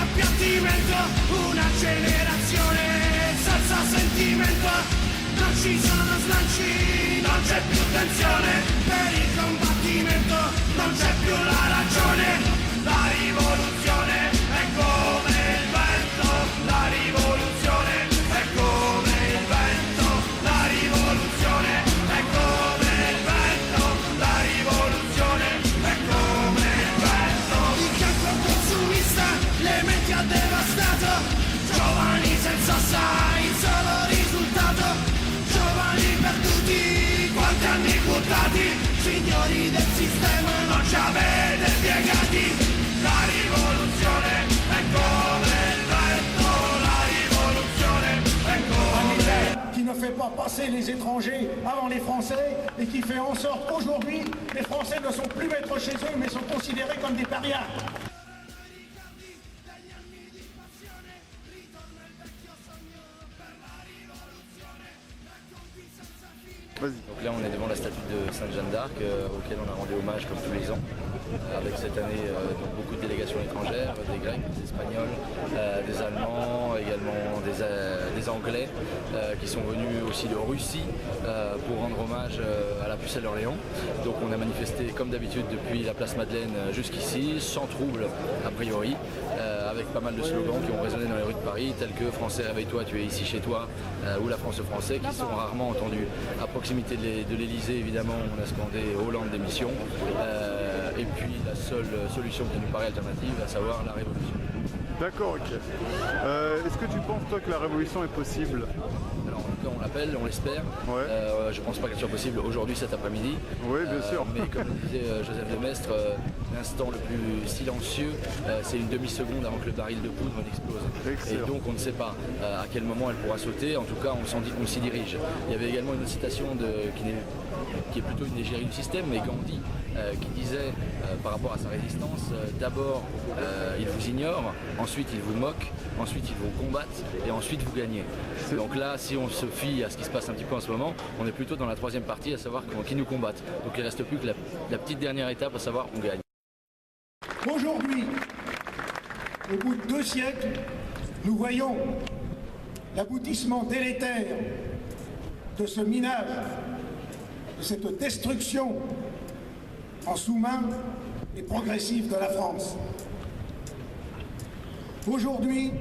appiattimento, un'accelerazione senza sentimento, non ci sono slanci, non c'è più tensione, per il combattimento non c'è più la ragione, la rivoluzione è come il vento, la rivoluzione è come il vento, la rivoluzione è come il vento, la rivoluzione è come il vento. Il cancro consumista le menti ha devastato, giovani senza sai, solo risultato, giovani perduti, quanti anni buttati, signori del sistema non ci avete spiegati, la rivoluzione è come il vento, la rivoluzione è come il vento. Qui ne fait pas passer les étrangers avant les Français et qui fait en sorte qu'aujourd'hui les Français ne sont plus maîtres chez eux mais sont considérés comme des parias. Donc là on est devant la statue de Sainte Jeanne d'Arc auquel on a rendu hommage comme tous les ans avec cette année donc beaucoup de délégations étrangères, des Grecs, des Espagnols, des Allemands, également des Anglais qui sont venus aussi de Russie pour rendre hommage à la pucelle d'Orléans. Donc on a manifesté comme d'habitude depuis la place Madeleine jusqu'ici, sans trouble a priori, avec pas mal de slogans qui ont résonné dans les rues de Paris tels que Français réveille-toi, tu es ici chez toi ou la France aux Français qui sont rarement entendus. À proximité de l'Elysée évidemment on a scandé Hollande démission et puis la seule solution qui nous paraît alternative, à savoir la révolution. D'accord, ok. Est-ce que tu penses toi que la révolution est possible? Alors en tout cas on l'appelle, on l'espère. Ouais. Je pense pas qu'elle soit possible aujourd'hui cet après-midi. Oui bien sûr. Mais comme le disait Joseph de Maistre, l'instant le plus silencieux c'est une demi-seconde avant que le baril de poudre n'explose. Excellent. Et donc on ne sait pas à quel moment elle pourra sauter, en tout cas on s'y dirige. Il y avait également une autre citation qui est plutôt une égérie du système, mais Gandhi qui disait par rapport à sa résistance, d'abord il vous ignore, ensuite il vous moque, ensuite il vous combatte et ensuite vous gagnez. Donc là si on se fie à ce qui se passe un petit peu en ce moment, on est plutôt dans la troisième partie, à savoir qui nous combattent. Donc il ne reste plus que la petite dernière étape, à savoir on gagne. Aujourd'hui, au bout de 2 siècles, nous voyons l'aboutissement délétère de ce minage, de cette destruction en sous-main et progressive de la France. Aujourd'hui,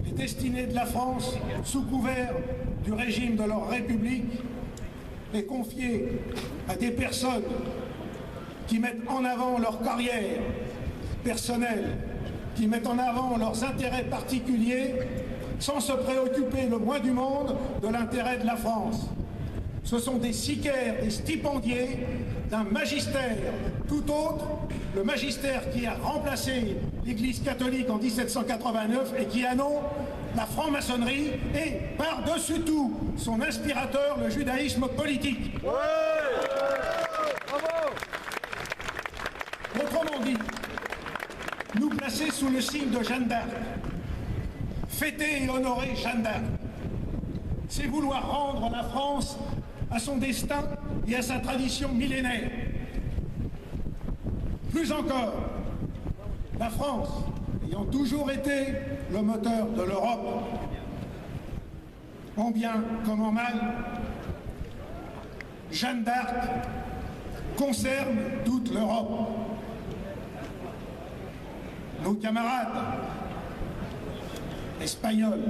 les destinées de la France, sous couvert du régime de leur République, est confiée à des personnes qui mettent en avant leur carrière personnelle, qui mettent en avant leurs intérêts particuliers, sans se préoccuper le moins du monde de l'intérêt de la France. Ce sont des sicaires, des stipendiés d'un magistère tout autre, le magistère qui a remplacé l'Église catholique en 1789 et qui a nom la franc-maçonnerie et, par-dessus tout, son inspirateur, le judaïsme politique. Ouais. Bravo. Autrement dit, nous placer sous le signe de Jeanne d'Arc, fêter et honorer Jeanne d'Arc, c'est vouloir rendre la France à son destin et à sa tradition millénaire. Plus encore, la France, ayant toujours été le moteur de l'Europe, en bien comme en mal, Jeanne d'Arc concerne toute l'Europe. Nos camarades espagnols,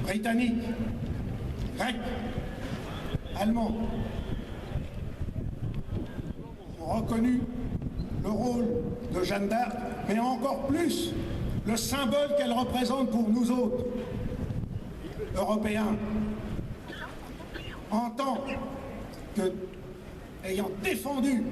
britanniques, grecs, allemands ont reconnu le rôle de Jeanne d'Arc, mais encore plus le symbole qu'elle représente pour nous autres, Européens, en tant que, ayant défendu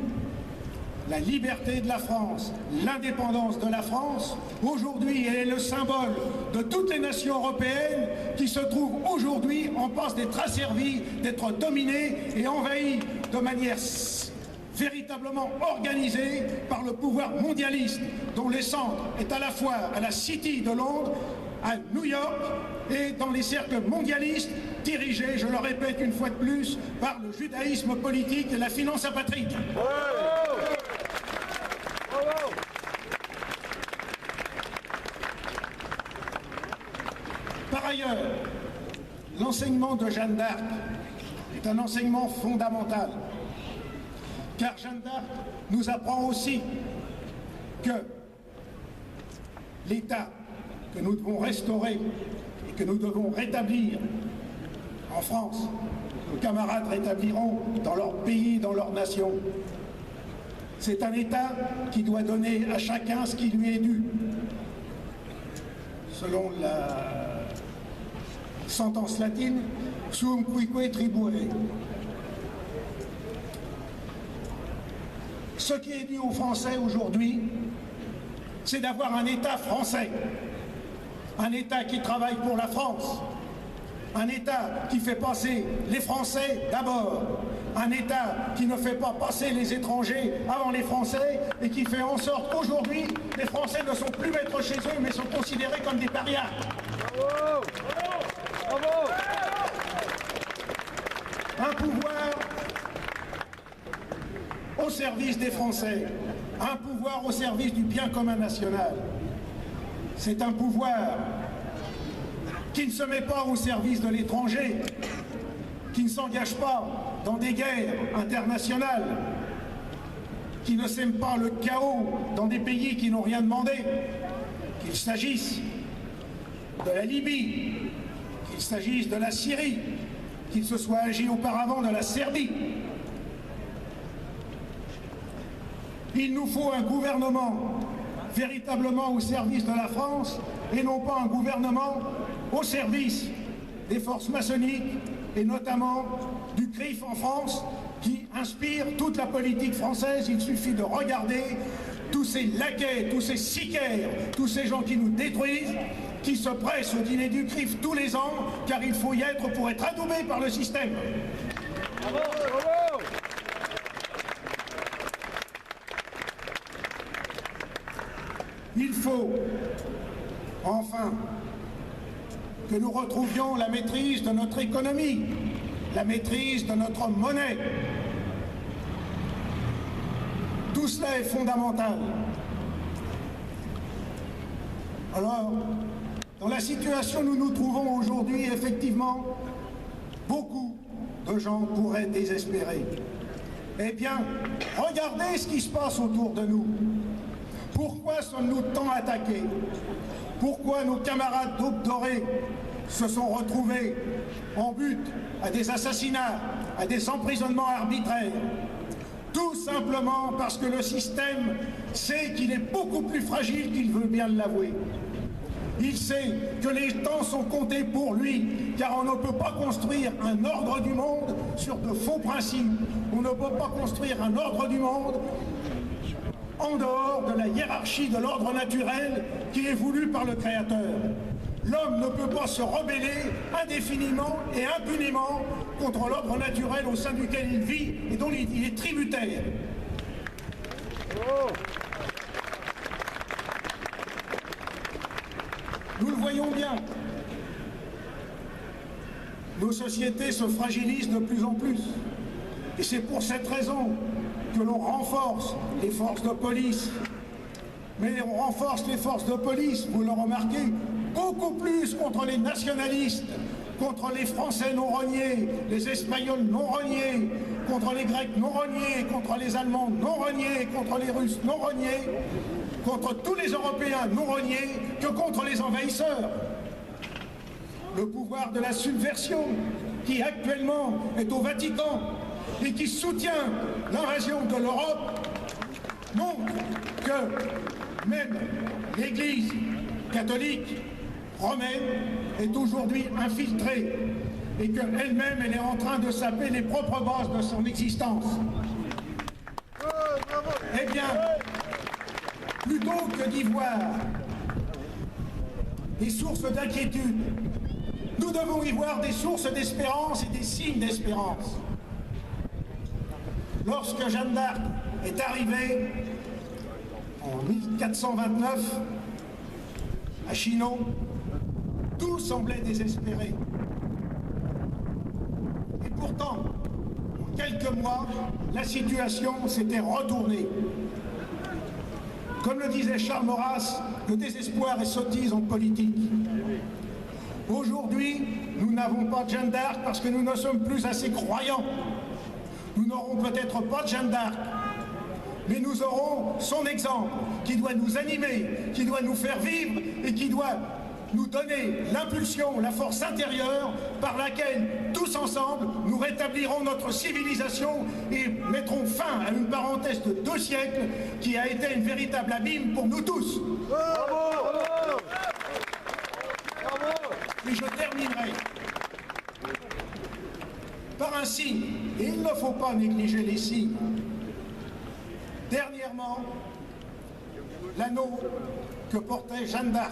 la liberté de la France, l'indépendance de la France, aujourd'hui elle est le symbole de toutes les nations européennes qui se trouvent aujourd'hui en passe d'être asservies, d'être dominées et envahies de manière véritablement organisée par le pouvoir mondialiste, dont le centre est à la fois à la City de Londres, à New York et dans les cercles mondialistes dirigés, je le répète une fois de plus, par le judaïsme politique et la finance apatride. l'enseignement de Jeanne d'Arc est un enseignement fondamental, car Jeanne d'Arc nous apprend aussi que l'État que nous devons restaurer et que nous devons rétablir en France, nos camarades rétabliront dans leur pays, dans leur nation. C'est un État qui doit donner à chacun ce qui lui est dû. Selon la sentence latine, sum cuique tribuere. Ce qui est dû aux Français aujourd'hui, c'est d'avoir un État français, un État qui travaille pour la France, un État qui fait passer les Français d'abord, un État qui ne fait pas passer les étrangers avant les Français et qui fait en sorte qu'aujourd'hui, les Français ne sont plus maîtres chez eux, mais sont considérés comme des parias. Bravo ! Bravo ! Un pouvoir au service des Français, un pouvoir au service du bien commun national. C'est un pouvoir qui ne se met pas au service de l'étranger, qui ne s'engage pas dans des guerres internationales, qui ne sème pas le chaos dans des pays qui n'ont rien demandé, qu'il s'agisse de la Libye, qu'il s'agisse de la Syrie, qu'il se soit agi auparavant de la Serbie. Il nous faut un gouvernement véritablement au service de la France et non pas un gouvernement au service des forces maçonniques et notamment du CRIF en France qui inspire toute la politique française. Il suffit de regarder tous ces laquais, tous ces sicaires, tous ces gens qui nous détruisent, qui se pressent au dîner du CRIF tous les ans, car il faut y être pour être adoubé par le système. Bravo, bravo. Il faut, enfin, que nous retrouvions la maîtrise de notre économie, la maîtrise de notre monnaie. Tout cela est fondamental. Alors, dans la situation où nous nous trouvons aujourd'hui, effectivement, beaucoup de gens pourraient désespérer. Eh bien, regardez ce qui se passe autour de nous. Pourquoi sommes-nous tant attaqués? Pourquoi nos camarades d'Aube dorée se sont retrouvés en but à des assassinats, à des emprisonnements arbitraires? Tout simplement parce que le système sait qu'il est beaucoup plus fragile qu'il veut bien l'avouer. Il sait que les temps sont comptés pour lui, car on ne peut pas construire un ordre du monde sur de faux principes. On ne peut pas construire un ordre du monde en dehors de la hiérarchie de l'ordre naturel qui est voulu par le Créateur. L'homme ne peut pas se rebeller indéfiniment et impunément contre l'ordre naturel au sein duquel il vit et dont il est tributaire. Nous le voyons bien. Nos sociétés se fragilisent de plus en plus. Et c'est pour cette raison que l'on renforce les forces de police. Mais on renforce les forces de police, vous le remarquez, beaucoup plus contre les nationalistes, contre les Français non reniés, les Espagnols non reniés, contre les Grecs non reniés, contre les Allemands non reniés, contre les Russes non reniés, contre tous les Européens non reniés, que contre les envahisseurs. Le pouvoir de la subversion, qui actuellement est au Vatican et qui soutient l'invasion de l'Europe, montre que même l'Église catholique romaine est aujourd'hui infiltrée et qu'elle-même, elle est en train de saper les propres bases de son existence. Eh bien, plutôt que d'y voir des sources d'inquiétude, nous devons y voir des sources d'espérance et des signes d'espérance. Lorsque Jeanne d'Arc est arrivée en 1429 à Chinon, tout semblait désespéré. Et pourtant, en quelques mois, la situation s'était retournée. Comme le disait Charles Maurras, le désespoir est sottise en politique. Aujourd'hui, Nous n'avons pas de Jeanne d'Arc parce que nous ne sommes plus assez croyants. Nous n'aurons peut-être pas de Jeanne d'Arc, mais nous aurons son exemple qui doit nous animer, qui doit nous faire vivre et qui doit nous donner l'impulsion, la force intérieure par laquelle, tous ensemble, nous rétablirons notre civilisation et mettrons fin à une parenthèse de 2 siècles qui a été une véritable abîme pour nous tous. Et je terminerai par un signe, et il ne faut pas négliger les signes. Dernièrement, l'anneau que portait Jeanne d'Arc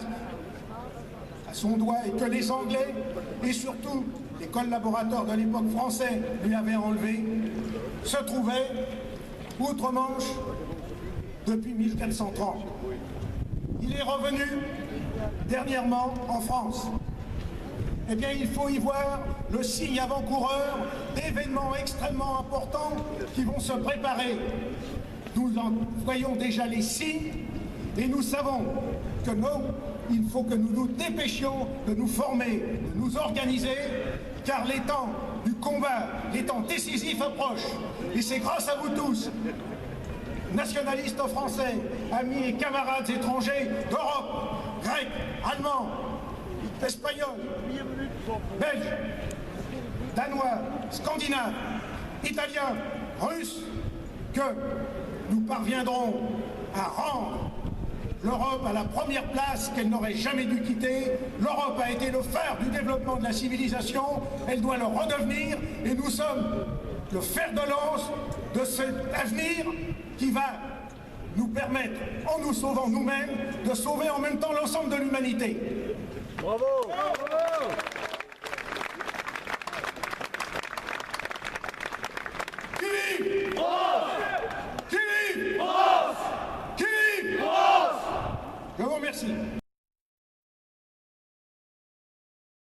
à son doigt et que les Anglais et surtout les collaborateurs de l'époque français lui avaient enlevé, se trouvait outre-Manche depuis 1430. Il est revenu dernièrement en France. Eh bien, il faut y voir le signe avant-coureur d'événements extrêmement importants qui vont se préparer. Nous en voyons déjà les signes et nous savons que il faut que nous nous dépêchions de nous former, de nous organiser, car les temps du combat, les temps décisifs approchent. Et c'est grâce à vous tous, nationalistes français, amis et camarades étrangers d'Europe, grecs, allemands, espagnols, belges, danois, scandinaves, italiens, russes, que nous parviendrons à rendre l'Europe à la première place qu'elle n'aurait jamais dû quitter. L'Europe a été le phare du développement de la civilisation, elle doit le redevenir et nous sommes le fer de lance de cet avenir qui va nous permettre, en nous sauvant nous-mêmes, de sauver en même temps l'ensemble de l'humanité. Bravo! Bravo! Qui vive? Qui vive? Qui vive? Je vous remercie.